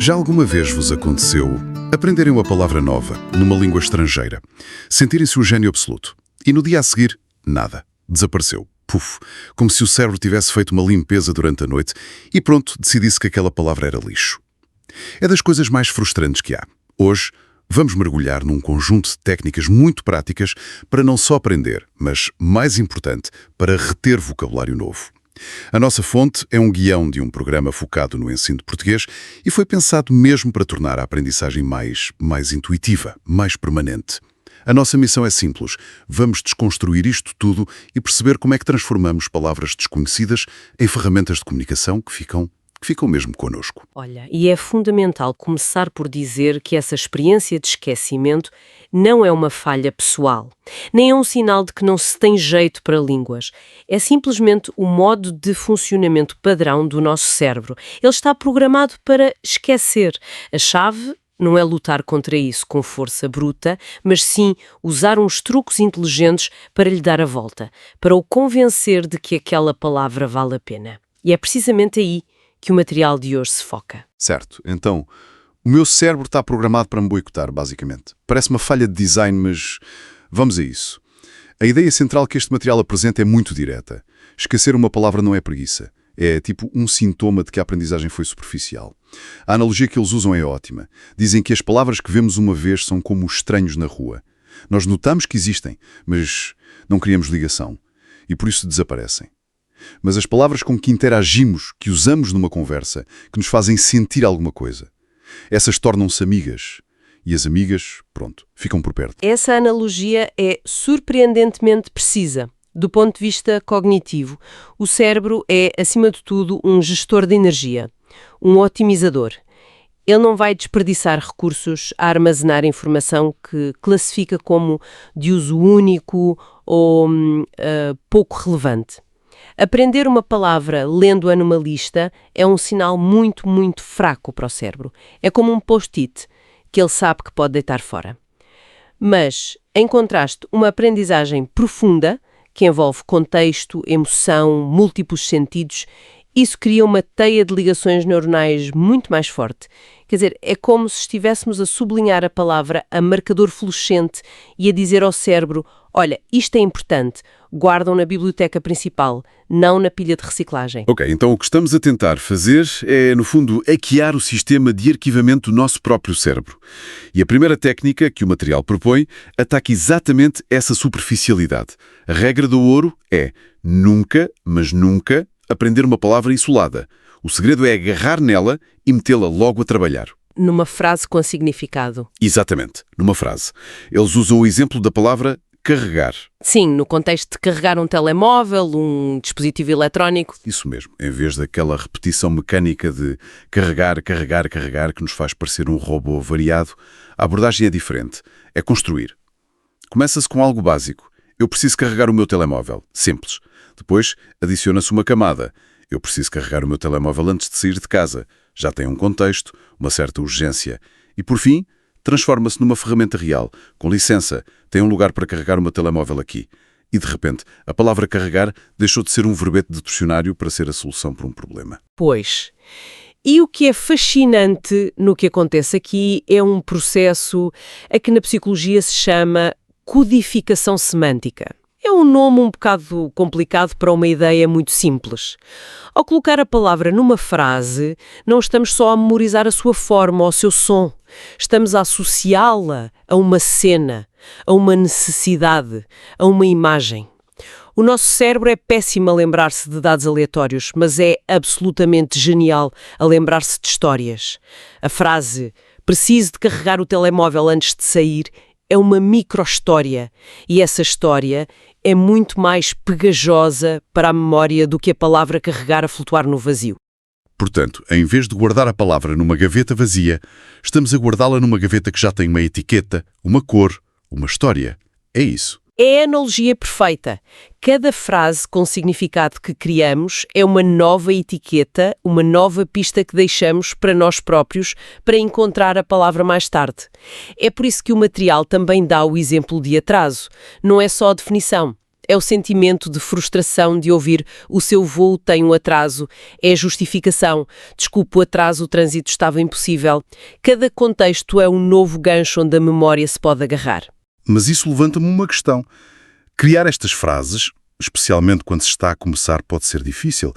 Já alguma vez vos aconteceu aprenderem uma palavra nova, numa língua estrangeira, sentirem-se um gênio absoluto e no dia a seguir, nada, desapareceu, puf, como se o cérebro tivesse feito uma limpeza durante a noite e pronto, decidisse que aquela palavra era lixo. É das coisas mais frustrantes que há. Hoje, vamos mergulhar num conjunto de técnicas muito práticas para não só aprender, mas, mais importante, para reter vocabulário novo. A nossa fonte é um guião de um programa focado no ensino de português e foi pensado mesmo para tornar a aprendizagem mais intuitiva, mais permanente. A nossa missão é simples. Vamos desconstruir isto tudo e perceber como é que transformamos palavras desconhecidas em ferramentas de comunicação que ficam mesmo connosco. Olha, e é fundamental começar por dizer que essa experiência de esquecimento não é uma falha pessoal, nem é um sinal de que não se tem jeito para línguas. É simplesmente o modo de funcionamento padrão do nosso cérebro. Ele está programado para esquecer. A chave não é lutar contra isso com força bruta, mas sim usar uns truques inteligentes para lhe dar a volta, para o convencer de que aquela palavra vale a pena. E é precisamente aí que o material de hoje se foca. Certo. Então, o meu cérebro está programado para me boicotar, basicamente. Parece uma falha de design, mas vamos a isso. A ideia central que este material apresenta é muito direta. Esquecer uma palavra não é preguiça. É tipo um sintoma de que a aprendizagem foi superficial. A analogia que eles usam é ótima. Dizem que as palavras que vemos uma vez são como os estranhos na rua. Nós notamos que existem, mas não criamos ligação. E por isso desaparecem. Mas as palavras com que interagimos, que usamos numa conversa, que nos fazem sentir alguma coisa, essas tornam-se amigas. E as amigas, pronto, ficam por perto. Essa analogia é surpreendentemente precisa. Do ponto de vista cognitivo, o cérebro é, acima de tudo, um gestor de energia, um otimizador. Ele não vai desperdiçar recursos a armazenar informação que classifica como de uso único ou pouco relevante. Aprender uma palavra lendo-a numa lista é um sinal muito, muito fraco para o cérebro. É como um post-it que ele sabe que pode deitar fora. Mas, em contraste, uma aprendizagem profunda, que envolve contexto, emoção, múltiplos sentidos, isso cria uma teia de ligações neuronais muito mais forte. Quer dizer, é como se estivéssemos a sublinhar a palavra a marcador fluorescente e a dizer ao cérebro: olha, isto é importante, guardam na biblioteca principal, não na pilha de reciclagem. Ok, então o que estamos a tentar fazer é, no fundo, hackear o sistema de arquivamento do nosso próprio cérebro. E a primeira técnica que o material propõe ataca exatamente essa superficialidade. A regra do ouro é nunca, mas nunca, aprender uma palavra isolada. O segredo é agarrar nela e metê-la logo a trabalhar. Numa frase com significado. Exatamente, numa frase. Eles usam o exemplo da palavra carregar. Sim, no contexto de carregar um telemóvel, um dispositivo eletrónico. Isso mesmo, em vez daquela repetição mecânica de carregar, carregar, carregar, que nos faz parecer um robô variado, a abordagem é diferente. É construir. Começa-se com algo básico. Eu preciso carregar o meu telemóvel. Simples. Depois, adiciona-se uma camada. Eu preciso carregar o meu telemóvel antes de sair de casa. Já tem um contexto, uma certa urgência. E, por fim, transforma-se numa ferramenta real. Com licença, tem um lugar para carregar o meu telemóvel aqui. E, de repente, a palavra carregar deixou de ser um verbete de dicionário para ser a solução para um problema. Pois. E o que é fascinante no que acontece aqui é um processo a que na psicologia se chama codificação semântica. É um nome um bocado complicado para uma ideia muito simples. Ao colocar a palavra numa frase, não estamos só a memorizar a sua forma ou o seu som. Estamos a associá-la a uma cena, a uma necessidade, a uma imagem. O nosso cérebro é péssimo a lembrar-se de dados aleatórios, mas é absolutamente genial a lembrar-se de histórias. A frase "preciso de carregar o telemóvel antes de sair" é uma micro-história, e essa história é muito mais pegajosa para a memória do que a palavra carregar a flutuar no vazio. Portanto, em vez de guardar a palavra numa gaveta vazia, estamos a guardá-la numa gaveta que já tem uma etiqueta, uma cor, uma história. É isso. É a analogia perfeita. Cada frase com significado que criamos é uma nova etiqueta, uma nova pista que deixamos para nós próprios para encontrar a palavra mais tarde. É por isso que o material também dá o exemplo de atraso. Não é só a definição. É o sentimento de frustração de ouvir o seu voo tem um atraso. É a justificação. Desculpe, o atraso, o trânsito estava impossível. Cada contexto é um novo gancho onde a memória se pode agarrar. Mas isso levanta-me uma questão. Criar estas frases, especialmente quando se está a começar, pode ser difícil.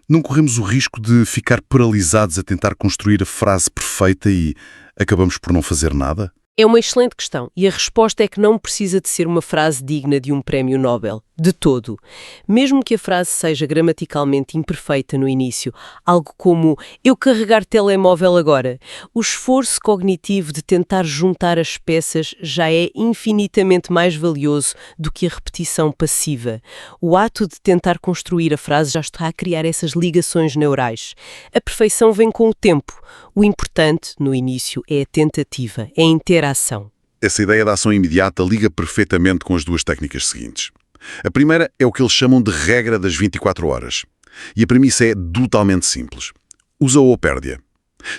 Não corremos o risco de ficar paralisados a tentar construir a frase perfeita e acabamos por não fazer nada? É uma excelente questão e a resposta é que não precisa de ser uma frase digna de um prémio Nobel, de todo. Mesmo que a frase seja gramaticalmente imperfeita no início, algo como "eu carregar telemóvel agora", o esforço cognitivo de tentar juntar as peças já é infinitamente mais valioso do que a repetição passiva. O ato de tentar construir a frase já está a criar essas ligações neurais. A perfeição vem com o tempo. O importante, no início, é a tentativa, é a interação. Essa ideia da ação imediata liga perfeitamente com as duas técnicas seguintes. A primeira é o que eles chamam de regra das 24 horas. E a premissa é brutalmente simples. Usa-a ou perde-a.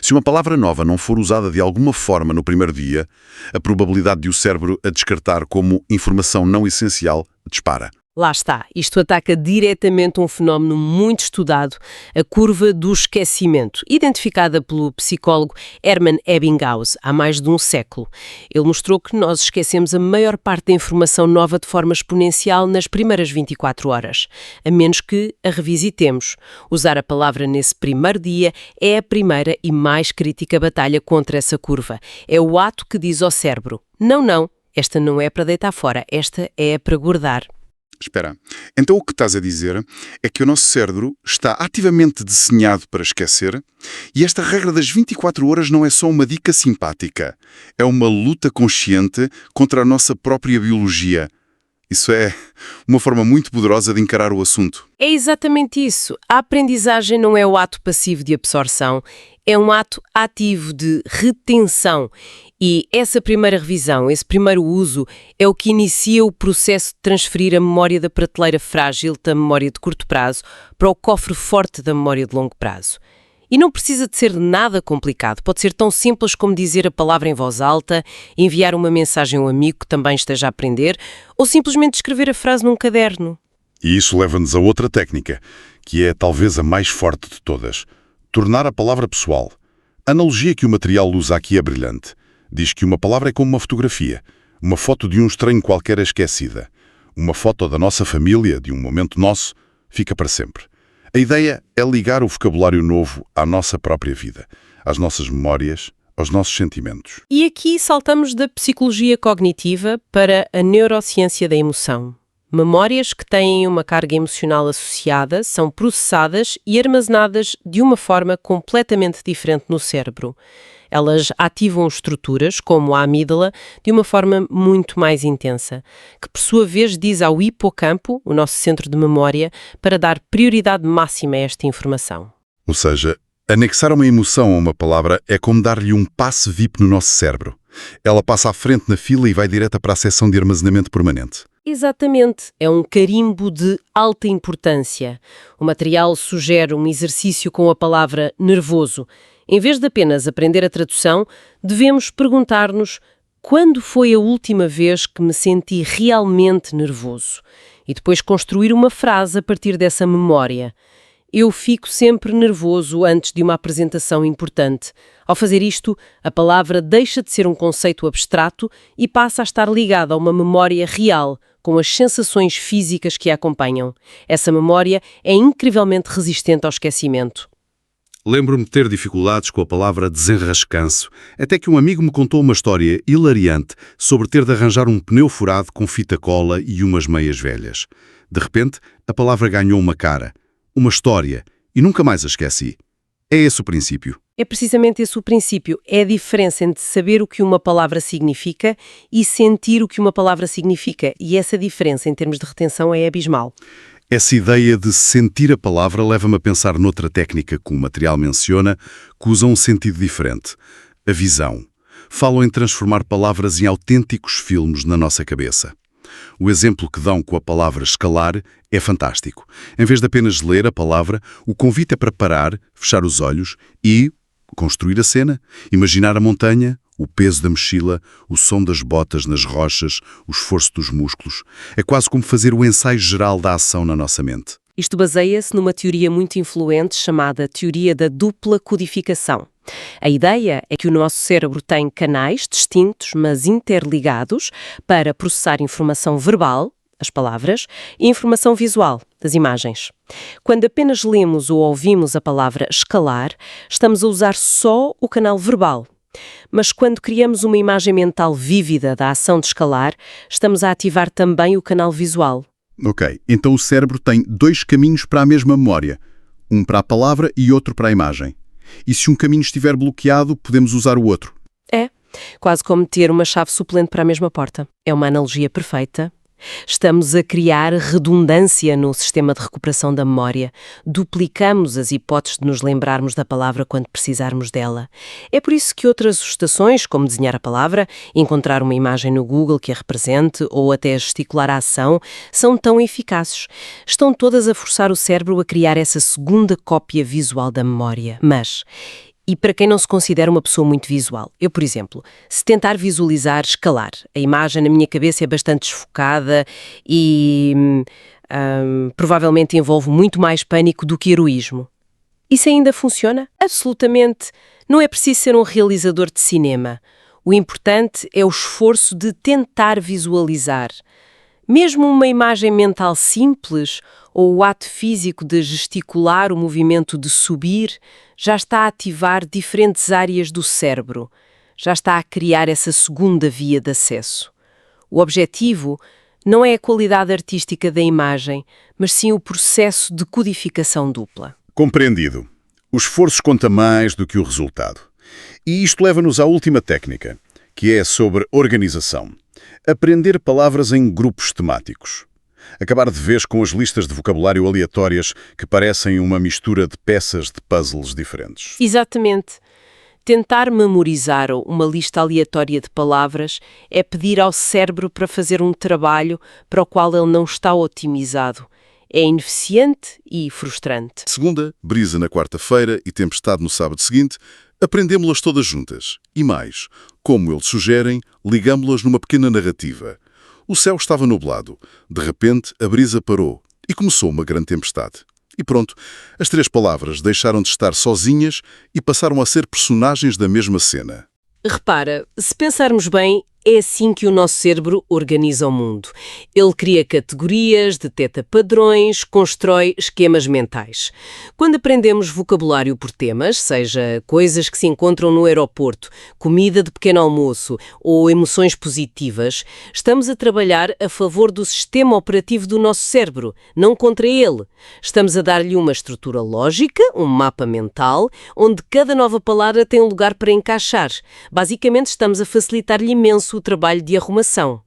Se uma palavra nova não for usada de alguma forma no primeiro dia, a probabilidade de o cérebro a descartar como informação não essencial dispara. Lá está, isto ataca diretamente um fenómeno muito estudado, a curva do esquecimento, identificada pelo psicólogo Hermann Ebbinghaus há mais de um século. Ele mostrou que nós esquecemos a maior parte da informação nova de forma exponencial nas primeiras 24 horas, a menos que a revisitemos. Usar a palavra nesse primeiro dia é a primeira e mais crítica batalha contra essa curva. É o ato que diz ao cérebro: não, esta não é para deitar fora, esta é para guardar. Espera, então o que estás a dizer é que o nosso cérebro está ativamente desenhado para esquecer e esta regra das 24 horas não é só uma dica simpática, é uma luta consciente contra a nossa própria biologia. Isso é uma forma muito poderosa de encarar o assunto. É exatamente isso. A aprendizagem não é o ato passivo de absorção, é um ato ativo de retenção. E essa primeira revisão, esse primeiro uso, é o que inicia o processo de transferir a memória da prateleira frágil da memória de curto prazo para o cofre forte da memória de longo prazo. E não precisa de ser nada complicado, pode ser tão simples como dizer a palavra em voz alta, enviar uma mensagem a um amigo que também esteja a aprender, ou simplesmente escrever a frase num caderno. E isso leva-nos a outra técnica, que é talvez a mais forte de todas: tornar a palavra pessoal. A analogia que o material usa aqui é brilhante. Diz que uma palavra é como uma fotografia. Uma foto de um estranho qualquer é esquecida. Uma foto da nossa família, de um momento nosso, fica para sempre. A ideia é ligar o vocabulário novo à nossa própria vida, às nossas memórias, aos nossos sentimentos. E aqui saltamos da psicologia cognitiva para a neurociência da emoção. Memórias que têm uma carga emocional associada são processadas e armazenadas de uma forma completamente diferente no cérebro. Elas ativam estruturas, como a amígdala, de uma forma muito mais intensa, que por sua vez diz ao hipocampo, o nosso centro de memória, para dar prioridade máxima a esta informação. Ou seja, anexar uma emoção a uma palavra é como dar-lhe um passe VIP no nosso cérebro. Ela passa à frente na fila e vai direta para a seção de armazenamento permanente. Exatamente. É um carimbo de alta importância. O material sugere um exercício com a palavra nervoso. Em vez de apenas aprender a tradução, devemos perguntar-nos: quando foi a última vez que me senti realmente nervoso? E depois construir uma frase a partir dessa memória. Eu fico sempre nervoso antes de uma apresentação importante. Ao fazer isto, a palavra deixa de ser um conceito abstrato e passa a estar ligada a uma memória real, com as sensações físicas que a acompanham. Essa memória é incrivelmente resistente ao esquecimento. Lembro-me de ter dificuldades com a palavra desenrascanço, até que um amigo me contou uma história hilariante sobre ter de arranjar um pneu furado com fita cola e umas meias velhas. De repente, a palavra ganhou uma cara, uma história, e nunca mais a esqueci. É esse o princípio. É precisamente esse o princípio. É a diferença entre saber o que uma palavra significa e sentir o que uma palavra significa. E essa diferença, em termos de retenção, é abismal. Essa ideia de sentir a palavra leva-me a pensar noutra técnica que o material menciona, que usa um sentido diferente: a visão. Falam em transformar palavras em autênticos filmes na nossa cabeça. O exemplo que dão com a palavra escalar é fantástico. Em vez de apenas ler a palavra, o convite é para parar, fechar os olhos e construir a cena, imaginar a montanha O peso da mochila, o som das botas nas rochas, o esforço dos músculos. É quase como fazer o ensaio geral da ação na nossa mente. Isto baseia-se numa teoria muito influente chamada teoria da dupla codificação. A ideia é que o nosso cérebro tem canais distintos, mas interligados, para processar informação verbal, as palavras, e informação visual, as imagens. Quando apenas lemos ou ouvimos a palavra escalar, estamos a usar só o canal verbal. Mas quando criamos uma imagem mental vívida da ação de escalar, estamos a ativar também o canal visual. Ok, então o cérebro tem dois caminhos para a mesma memória. Um para a palavra e outro para a imagem. E se um caminho estiver bloqueado, podemos usar o outro. É, quase como ter uma chave suplente para a mesma porta. É uma analogia perfeita. Estamos a criar redundância no sistema de recuperação da memória. Duplicamos as hipóteses de nos lembrarmos da palavra quando precisarmos dela. É por isso que outras sugestões, como desenhar a palavra, encontrar uma imagem no Google que a represente ou até gesticular a ação, são tão eficazes. Estão todas a forçar o cérebro a criar essa segunda cópia visual da memória. Mas... E para quem não se considera uma pessoa muito visual, eu, por exemplo, se tentar visualizar escalar, a imagem na minha cabeça é bastante desfocada e provavelmente envolve muito mais pânico do que heroísmo. Isso ainda funciona? Absolutamente. Não é preciso ser um realizador de cinema. O importante é o esforço de tentar visualizar. Mesmo uma imagem mental simples ou o ato físico de gesticular o movimento de subir já está a ativar diferentes áreas do cérebro, já está a criar essa segunda via de acesso. O objetivo não é a qualidade artística da imagem, mas sim o processo de codificação dupla. Compreendido. O esforço conta mais do que o resultado. E isto leva-nos à última técnica, que é sobre organização. Aprender palavras em grupos temáticos. Acabar de vez com as listas de vocabulário aleatórias que parecem uma mistura de peças de puzzles diferentes. Exatamente. Tentar memorizar uma lista aleatória de palavras é pedir ao cérebro para fazer um trabalho para o qual ele não está otimizado. É ineficiente e frustrante. Segunda, brisa na quarta-feira e tempestade no sábado seguinte, aprendemos-las todas juntas. E mais, como eles sugerem, ligamo-las numa pequena narrativa. O céu estava nublado. De repente, a brisa parou e começou uma grande tempestade. E pronto, as três palavras deixaram de estar sozinhas e passaram a ser personagens da mesma cena. Repara, se pensarmos bem, é assim que o nosso cérebro organiza o mundo. Ele cria categorias, detecta padrões, constrói esquemas mentais. Quando aprendemos vocabulário por temas, seja coisas que se encontram no aeroporto, comida de pequeno almoço ou emoções positivas, estamos a trabalhar a favor do sistema operativo do nosso cérebro, não contra ele. Estamos a dar-lhe uma estrutura lógica, um mapa mental, onde cada nova palavra tem um lugar para encaixar. Basicamente, estamos a facilitar-lhe imenso o trabalho de arrumação.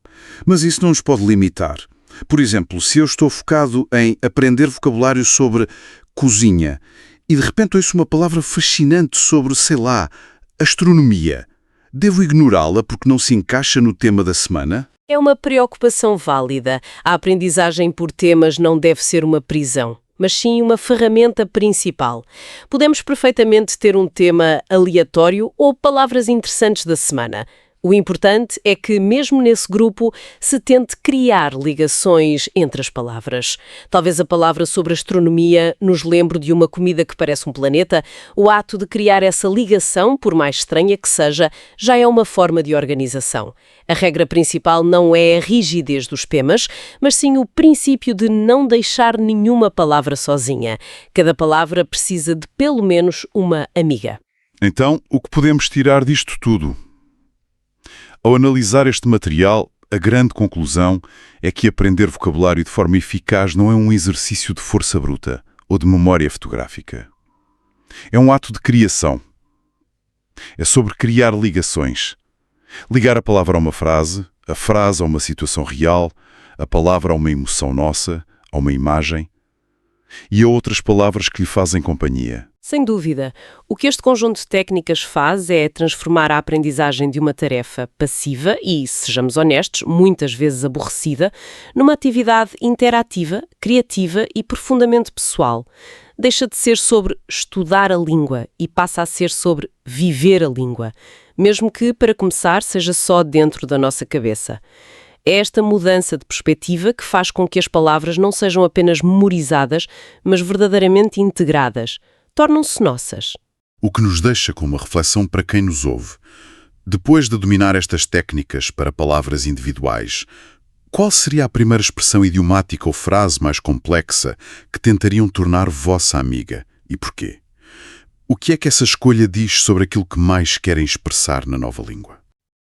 Mas isso não nos pode limitar. Por exemplo, se eu estou focado em aprender vocabulário sobre cozinha e de repente ouço uma palavra fascinante sobre, sei lá, astronomia, devo ignorá-la porque não se encaixa no tema da semana? É uma preocupação válida. A aprendizagem por temas não deve ser uma prisão, mas sim uma ferramenta principal. Podemos perfeitamente ter um tema aleatório ou palavras interessantes da semana. O importante é que, mesmo nesse grupo, se tente criar ligações entre as palavras. Talvez a palavra sobre astronomia nos lembre de uma comida que parece um planeta. O ato de criar essa ligação, por mais estranha que seja, já é uma forma de organização. A regra principal não é a rigidez dos temas, mas sim o princípio de não deixar nenhuma palavra sozinha. Cada palavra precisa de pelo menos uma amiga. Então, o que podemos tirar disto tudo? Ao analisar este material, a grande conclusão é que aprender vocabulário de forma eficaz não é um exercício de força bruta ou de memória fotográfica. É um ato de criação. É sobre criar ligações. Ligar a palavra a uma frase, a frase a uma situação real, a palavra a uma emoção nossa, a uma imagem e a outras palavras que lhe fazem companhia. Sem dúvida. O que este conjunto de técnicas faz é transformar a aprendizagem de uma tarefa passiva e, sejamos honestos, muitas vezes aborrecida, numa atividade interativa, criativa e profundamente pessoal. Deixa de ser sobre estudar a língua e passa a ser sobre viver a língua. mesmo que, para começar, seja só dentro da nossa cabeça. É esta mudança de perspectiva que faz com que as palavras não sejam apenas memorizadas, mas verdadeiramente integradas. Tornam-se nossas. O que nos deixa com uma reflexão para quem nos ouve. Depois de dominar estas técnicas para palavras individuais, qual seria a primeira expressão idiomática ou frase mais complexa que tentariam tornar vossa amiga? E porquê? O que é que essa escolha diz sobre aquilo que mais querem expressar na nova língua?